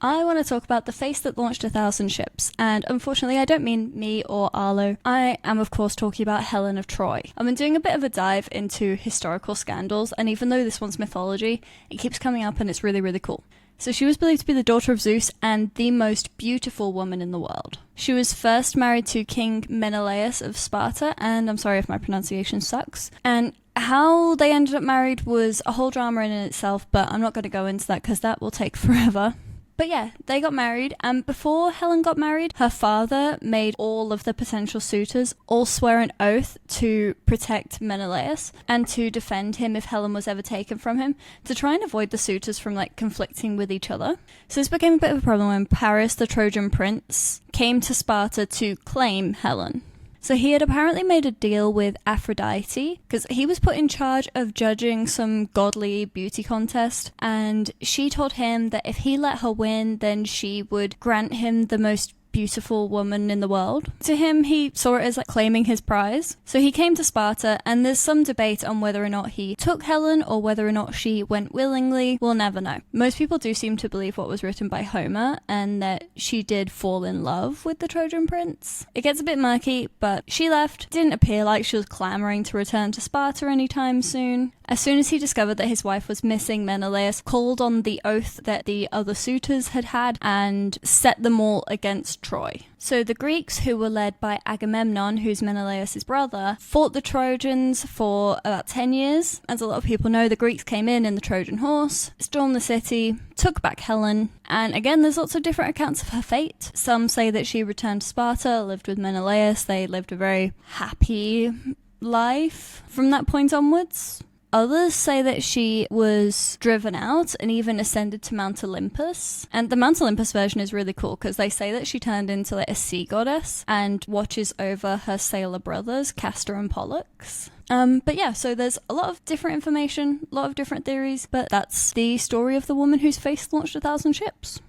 I want to talk about the face that launched 1,000 ships, and unfortunately I don't mean me or Arlo. I am of course talking about Helen of Troy. I've been doing a bit of a dive into historical scandals, and even though this one's mythology, it keeps coming up and it's really, really cool. So she was believed to be the daughter of Zeus and the most beautiful woman in the world. She was first married to King Menelaus of Sparta, and I'm sorry if my pronunciation sucks. And how they ended up married was a whole drama in itself, but I'm not going to go into that because that will take forever. But yeah, they got married, and before Helen got married, her father made all of the potential suitors all swear an oath to protect Menelaus and to defend him if Helen was ever taken from him, to try and avoid the suitors from conflicting with each other. So this became a bit of a problem when Paris, the Trojan prince, came to Sparta to claim Helen. So he had apparently made a deal with Aphrodite because he was put in charge of judging some godly beauty contest, and she told him that if he let her win, then she would grant him the most beautiful woman in the world. To him, he saw it as claiming his prize. So he came to Sparta, and there's some debate on whether or not he took Helen or whether or not she went willingly. We'll never know. Most people do seem to believe what was written by Homer and that she did fall in love with the Trojan prince. It gets a bit murky, but she left. Didn't appear like she was clamoring to return to Sparta anytime soon. As soon as he discovered that his wife was missing, Menelaus called on the oath that the other suitors had had and set them all against Troy. So the Greeks, who were led by Agamemnon, who's Menelaus' brother, fought the Trojans for about 10 years. As a lot of people know, the Greeks came in the Trojan horse, stormed the city, took back Helen, and again, there's lots of different accounts of her fate. Some say that she returned to Sparta, lived with Menelaus, they lived a very happy life from that point onwards. Others say that she was driven out and even ascended to Mount Olympus. And the Mount Olympus version is really cool because they say that she turned into a sea goddess and watches over her sailor brothers, Castor and Pollux. But yeah, so there's a lot of different information, a lot of different theories, but that's the story of the woman whose face launched 1,000 ships.